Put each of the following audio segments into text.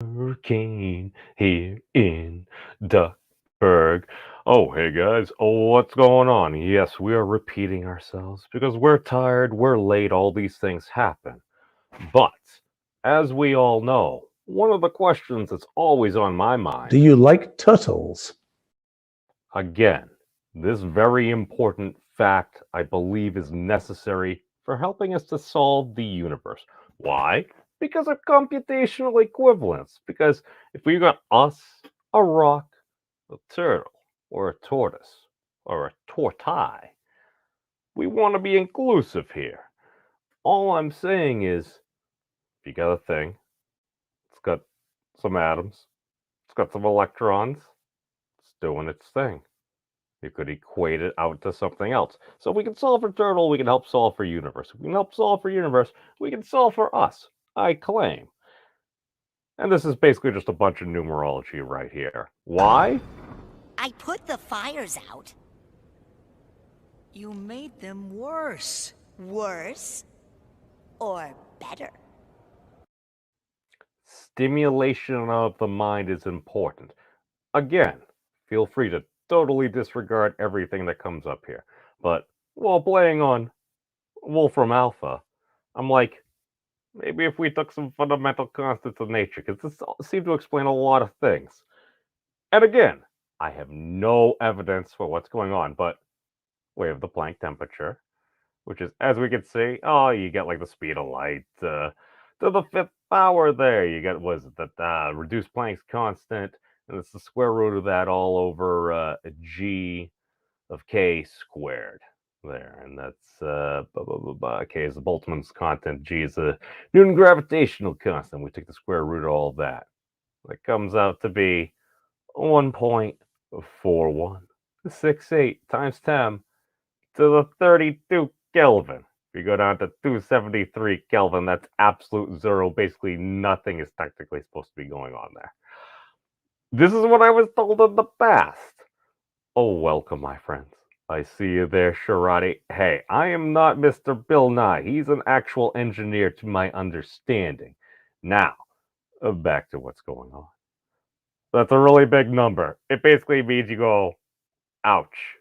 hurricane here in Duckburg. Oh, hey guys, what's going on? Yes, we are repeating ourselves because we're tired, we're late, all these things happen. But, as we all know, one of the questions that's always on my mind, Do you like turtles? again, this very important fact I believe is necessary for helping us to solve the universe. Why? Because of computational equivalence. Because if we got us, a rock, a turtle, or a tortoise, or a tortoise, we want to be inclusive here. All I'm saying is, if you got a thing, it's got some atoms, it's got some electrons, it's doing its thing. You could equate it out to something else. So if we can solve for turtle, we can help solve for universe. If we can help solve for universe, we can solve for us, I claim. And this is basically just a bunch of numerology right here. Why? I put the fires out. You made them worse. Worse or better? Stimulation of the mind is important. Again, feel free to totally disregard everything that comes up here. But while playing on Wolfram Alpha, I'm like, maybe if we took some fundamental constants of nature, because this seems to explain a lot of things. And again, I have no evidence for what's going on, but we have the Planck temperature, which is, as we can see, oh, you get like the speed of light to the fifth power there. You get, was it that reduced Planck's constant, and it's the square root of that all over g of k squared there, and that's k is the Boltzmann's constant, g is the Newton gravitational constant. We take the square root of all of that. That comes out to be 1.4168 times 10 to the 32 Kelvin. If you go down to 273 Kelvin, that's absolute zero. Basically, nothing is technically supposed to be going on there. This is what I was told in the past. Oh, welcome, my friends. I see you there, Sharati. Hey, I am not Mr. Bill Nye. He's an actual engineer to my understanding. Now, back to what's going on. That's a really big number. It basically means you go, ouch.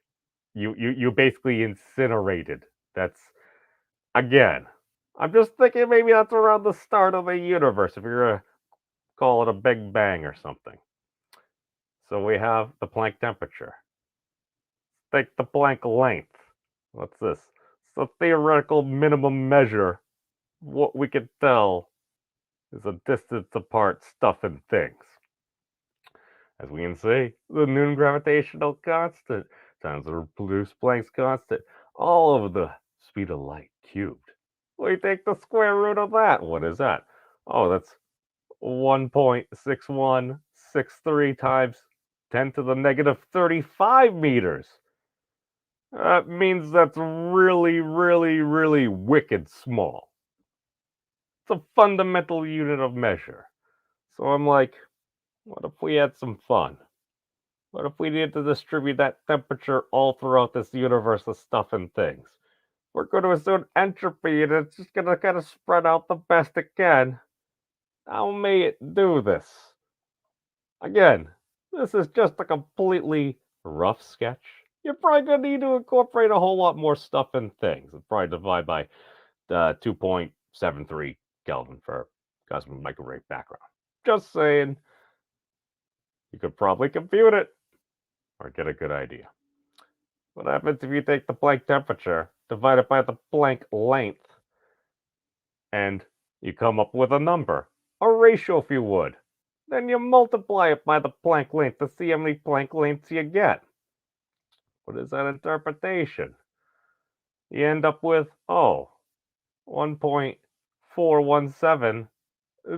You basically incinerated. That's, again, I'm just thinking maybe that's around the start of the universe, if you're gonna call it a big bang or something. So we have the Planck temperature. Take the Planck length. What's this? It's the theoretical minimum measure. What we can tell is a distance apart stuff and things. As we can see, the Newton gravitational constant times the reduced Planck's constant, all over the speed of light cubed. We take the square root of that. What is that? Oh, that's 1.6163 times 10 to the negative 35 meters. That means that's really, really, really wicked small. It's a fundamental unit of measure. So I'm like, what if we had some fun? What if we needed to distribute that temperature all throughout this universe of stuff and things? We're going to assume entropy and it's just going to kind of spread out the best it can. How may it do this? Again, this is just a completely rough sketch. You're probably going to need to incorporate a whole lot more stuff and things. It's probably divide by 2.73 Kelvin for cosmic microwave background. Just saying. You could probably compute it or get a good idea. What happens if you take the Planck temperature, divide it by the Planck length, and you come up with a number, a ratio if you would. Then you multiply it by the Planck length to see how many Planck lengths you get. What is that interpretation? You end up with, 1.417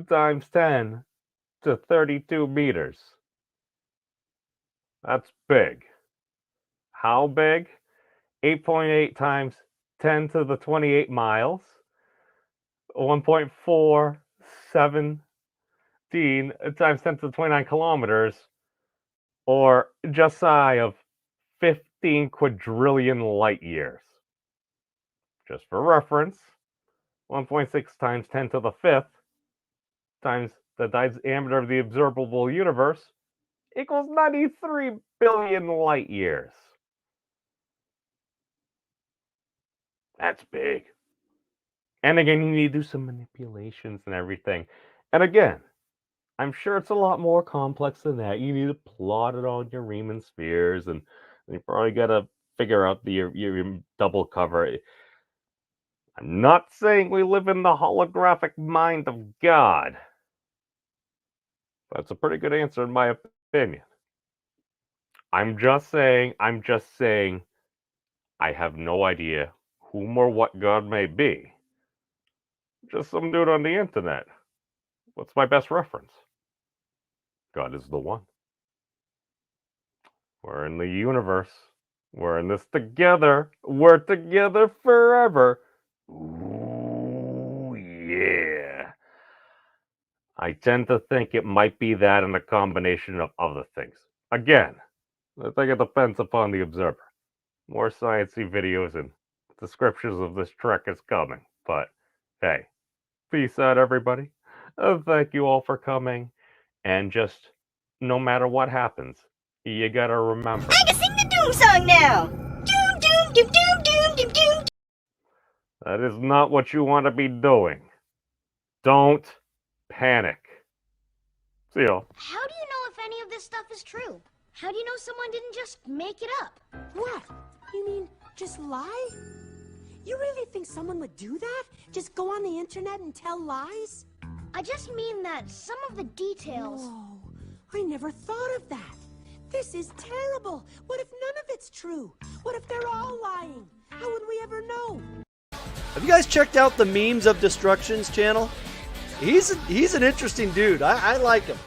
times 10 to 32 meters. That's big. How big? 8.8 times 10 to the 28 miles, 1.417 times 10 to the 29 kilometers, or just shy of 15 quadrillion light years. Just for reference, 1.6 times 10 to the fifth times the diameter of the observable universe, equals 93 billion light years. That's big. And again, you need to do some manipulations and everything. And again, I'm sure it's a lot more complex than that. You need to plot it on your Riemann spheres, and you probably got to figure out your double cover. I'm not saying we live in the holographic mind of God. That's a pretty good answer in my opinion. I'm just saying, I have no idea whom or what God may be. Just some dude on the internet. What's my best reference? God is the one. We're in the universe. We're in this together. We're together forever. Ooh, yeah. I tend to think it might be that and a combination of other things. Again, I think it depends upon the observer. More sciencey videos and descriptions of this trek is coming. But hey, peace out, everybody. Thank you all for coming. And just, no matter what happens, you gotta remember. I can sing the Doom song now! Doom, doom, doom, doom, doom, doom, doom. That is not what you want to be doing. Don't panic. See y'all. How do you know if any of this stuff is true? How do you know someone didn't just make it up? What? You mean just lie? You really think someone would do that? Just go on the internet and tell lies? I just mean that some of the details... Whoa, I never thought of that. This is terrible. What if none of it's true? What if they're all lying? How would we ever know? Have you guys checked out the Memes of Destruction's channel? He's an interesting dude. I like him.